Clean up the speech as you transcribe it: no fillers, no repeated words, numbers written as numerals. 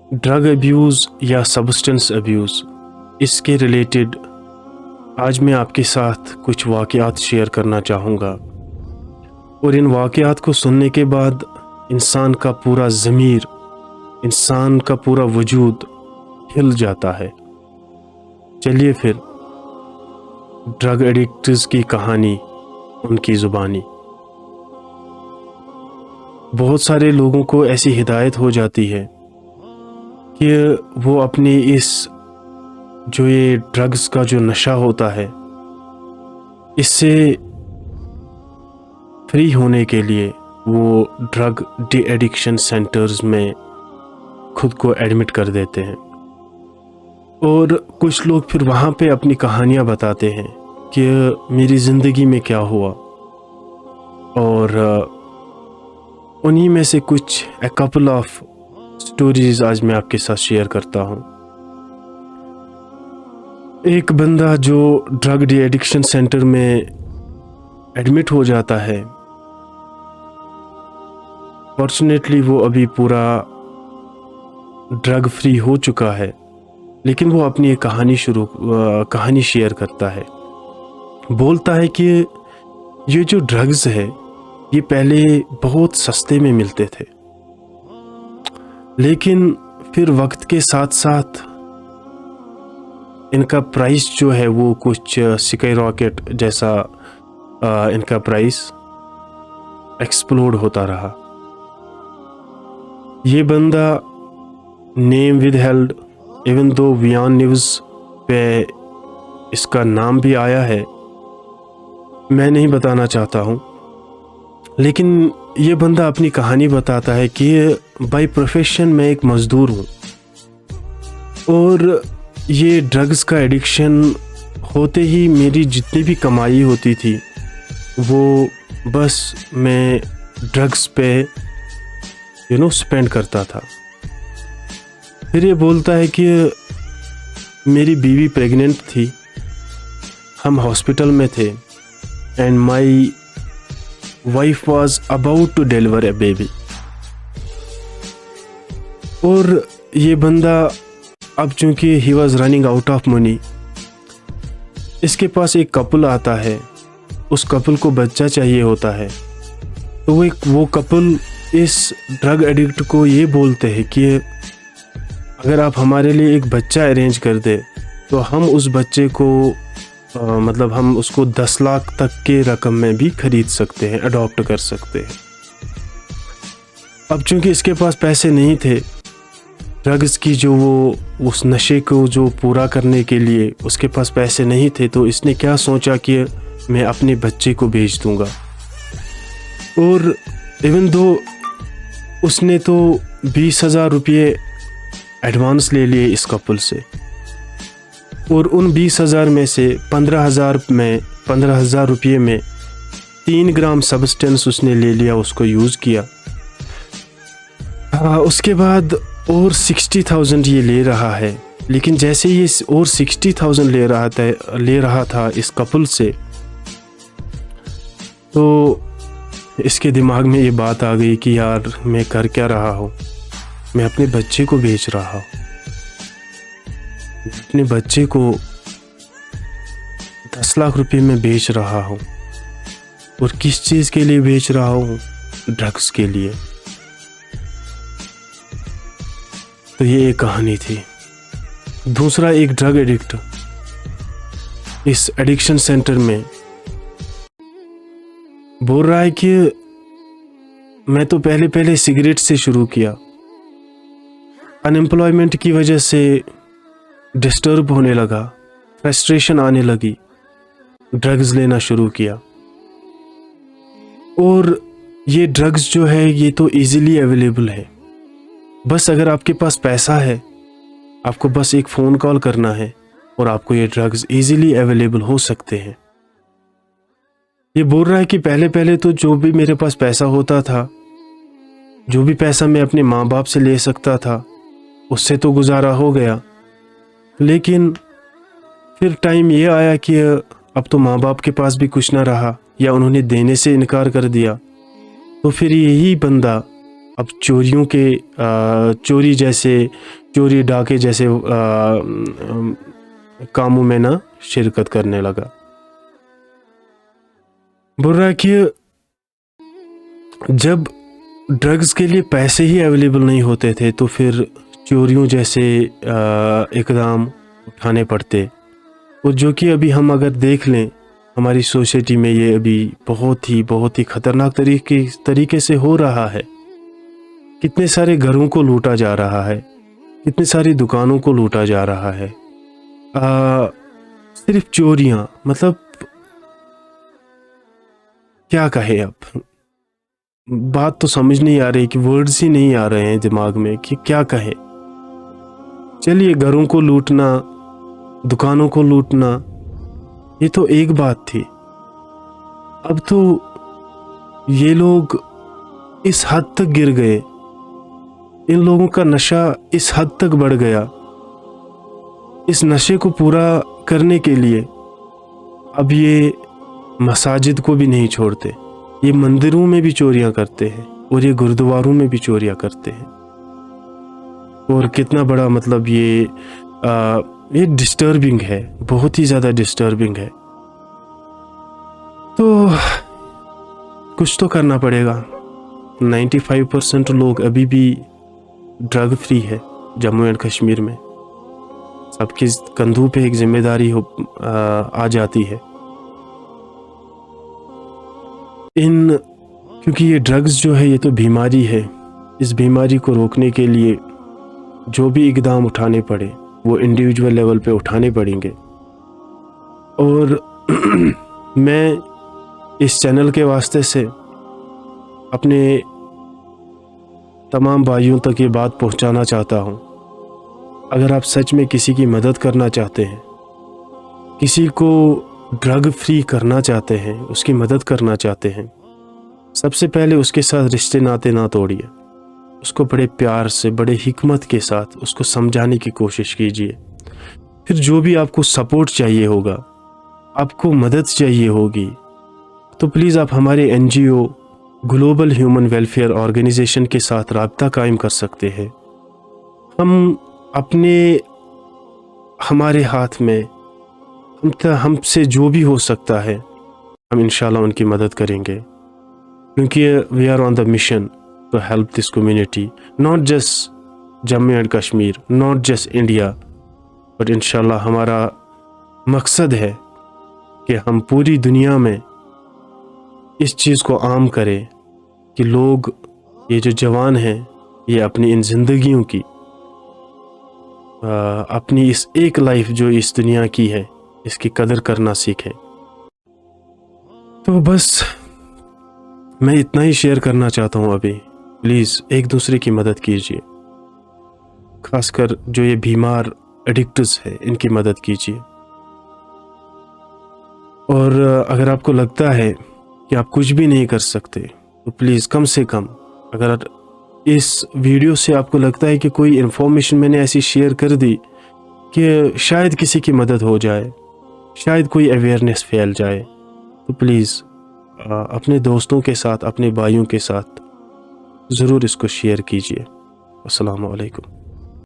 Drug abuse या substance abuse, इसके related आज मैं आपके साथ कुछ वाक़यात शेयर करना चाहूँगा। और इन वाक़यात को सुनने के बाद इंसान का पूरा ज़मीर, इंसान का पूरा वजूद हिल जाता है। चलिए फिर ड्रग एडिक्ट्स की कहानी, उनकी ज़ुबानी। बहुत सारे लोगों को ऐसी हिदायत हो जाती है कि वो अपनी जो ये ड्रग्स का जो नशा होता है, इससे फ्री होने के लिए वो ड्रग डी एडिक्शन सेंटर्स में खुद को एडमिट कर देते हैं। और कुछ लोग फिर वहाँ पे अपनी कहानियाँ बताते हैं कि मेरी ज़िंदगी में क्या हुआ, और उन्हीं में से कुछ ए कपल ऑफ स्टोरीज आज मैं आपके साथ शेयर करता हूँ। एक बंदा जो ड्रग डी एडिक्शन सेंटर में एडमिट हो जाता है, फॉर्चुनेटली वो अभी पूरा ड्रग फ्री हो चुका है, लेकिन वो अपनी एक कहानी शेयर करता है। बोलता है कि ये जो ड्रग्स है ये पहले बहुत सस्ते में मिलते थे, लेकिन फिर वक्त के साथ साथ इनका प्राइस जो है वो कुछ स्काई रॉकेट जैसा इनका प्राइस एक्सप्लोड होता रहा। ये बंदा name with held, even though Viaan news पे इसका नाम भी आया है, मैं नहीं बताना चाहता हूँ, लेकिन ये बंदा अपनी कहानी बताता है कि बाय प्रोफेशन मैं एक मज़दूर हूँ और ये ड्रग्स का एडिक्शन होते ही मेरी जितनी भी कमाई होती थी वो बस मैं ड्रग्स पे स्पेंड करता था। फिर ये बोलता है कि मेरी बीवी प्रेग्नेंट थी, हम हॉस्पिटल में थे and my wife was about to deliver a baby. और ये बंदा अब चूंकि he was running out of money, इसके पास एक कपल आता है, उस कपल को बच्चा चाहिए होता है, तो वो कपल इस ड्रग एडिक्ट को ये बोलते हैं कि अगर आप हमारे लिए एक बच्चा अरेंज कर दे तो हम उस बच्चे को मतलब हम उसको 10 लाख तक के रकम में भी खरीद सकते हैं, अडॉप्ट कर सकते हैं। अब चूंकि इसके पास पैसे नहीं थे ड्रग्स की जो वो उस नशे को जो पूरा करने के लिए उसके पास पैसे नहीं थे, तो इसने क्या सोचा कि मैं अपने बच्चे को बेच दूंगा। और इवन दो उसने तो 20,000 रुपये एडवांस ले लिए इस कपल से, और उन 20,000 में से 15,000 रुपये में 3 ग्राम सब्सटेंस उसने ले लिया, उसको यूज़ किया। उसके बाद और 60,000 ये ले रहा है, लेकिन जैसे ये और 60,000 ले रहा था इस कपल से, तो इसके दिमाग में ये बात आ गई कि यार मैं कर क्या रहा हूँ, मैं अपने बच्चे को बेच रहा हूँ, अपने बच्चे को 10 लाख रुपए में बेच रहा हूँ, और किस चीज़ के लिए बेच रहा हूँ? ड्रग्स के लिए। तो ये एक कहानी थी। दूसरा एक ड्रग एडिक्ट इस एडिक्शन सेंटर में बोल रहा है कि मैं तो पहले सिगरेट से शुरू किया, अनएम्प्लॉयमेंट की वजह से डिस्टर्ब होने लगा, फ्रस्ट्रेशन आने लगी, ड्रग्स लेना शुरू किया। और ये ड्रग्स जो है ये तो इजीली अवेलेबल है, बस अगर आपके पास पैसा है, आपको बस एक फ़ोन कॉल करना है और आपको ये ड्रग्स इजीली अवेलेबल हो सकते हैं। ये बोल रहा है कि पहले तो जो भी मेरे पास पैसा होता था, जो भी पैसा मैं अपने माँ बाप से ले सकता था, उससे तो गुजारा हो गया, लेकिन फिर टाइम ये आया कि अब तो माँ बाप के पास भी कुछ ना रहा, या उन्होंने देने से इनकार कर दिया। तो फिर यही बंदा अब चोरी डाके जैसे कामों में ना शिरकत करने लगा। बोल रहा है कि जब ड्रग्स के लिए पैसे ही अवेलेबल नहीं होते थे तो फिर चोरियों जैसे इकदाम उठाने पड़ते, और जो कि अभी हम अगर देख लें हमारी सोसाइटी में ये अभी बहुत ही ख़तरनाक तरीके से हो रहा है। कितने सारे घरों को लूटा जा रहा है, कितनी सारी दुकानों को लूटा जा रहा है। सिर्फ चोरियां, मतलब क्या कहे, अब बात तो समझ नहीं आ रही कि वर्ड्स ही नहीं आ रहे हैं दिमाग में कि क्या कहे। चलिए, घरों को लूटना, दुकानों को लूटना, ये तो एक बात थी। अब तो ये लोग इस हद तक गिर गए, इन लोगों का नशा इस हद तक बढ़ गया। इस नशे को पूरा करने के लिए अब ये मसाजिद को भी नहीं छोड़ते, ये मंदिरों में भी चोरियां करते हैं और ये गुरुद्वारों में भी चोरियां करते हैं। और कितना बड़ा, मतलब ये डिस्टर्बिंग है, बहुत ही ज़्यादा डिस्टर्बिंग है। तो कुछ तो करना पड़ेगा। 95% लोग अभी भी ड्रग फ्री है जम्मू एंड कश्मीर में। सबके कंधों पे एक जिम्मेदारी आ जाती है। क्योंकि ये ड्रग्स जो है ये तो बीमारी है। इस बीमारी को रोकने के लिए जो भी इकदाम उठाने पड़े वो इंडिविजुअल लेवल पे उठाने पड़ेंगे। और मैं इस चैनल के वास्ते से अपने तमाम भाइयों तक ये बात पहुंचाना चाहता हूं। अगर आप सच में किसी की मदद करना चाहते हैं, किसी को ड्रग फ्री करना चाहते हैं, उसकी मदद करना चाहते हैं, सबसे पहले उसके साथ रिश्ते नाते ना तोड़िए। उसको बड़े प्यार से, बड़े हिकमत के साथ उसको समझाने की कोशिश कीजिए। फिर जो भी आपको सपोर्ट चाहिए होगा, आपको मदद चाहिए होगी, तो प्लीज़ आप हमारे NGO global human welfare organization के साथ राब्ता कायम कर सकते हैं। हमारे हाथ में हमसे जो भी हो सकता है हम इंशाल्लाह उनकी मदद करेंगे, क्योंकि we are on the mission to help this community, not just Jammu and Kashmir, not just India, but इंशाल्लाह हमारा मकसद है कि हम पूरी दुनिया में इस चीज़ को आम करें कि लोग, ये जो जवान हैं, ये अपनी इन ज़िंदगियों की, अपनी इस एक लाइफ जो इस दुनिया की है, इसकी कदर करना सीखें। तो बस मैं इतना ही शेयर करना चाहता हूँ अभी। प्लीज़ एक दूसरे की मदद कीजिए, खासकर जो ये बीमार एडिक्ट्स है इनकी मदद कीजिए। और अगर आपको लगता है कि आप कुछ भी नहीं कर सकते तो प्लीज़ कम से कम, अगर इस वीडियो से आपको लगता है कि कोई इन्फॉर्मेशन मैंने ऐसी शेयर कर दी कि शायद किसी की मदद हो जाए, शायद कोई अवेयरनेस फैल जाए, तो प्लीज़ अपने दोस्तों के साथ, अपने भाइयों के साथ ज़रूर इसको शेयर कीजिए। अस्सलामु अलैकुम।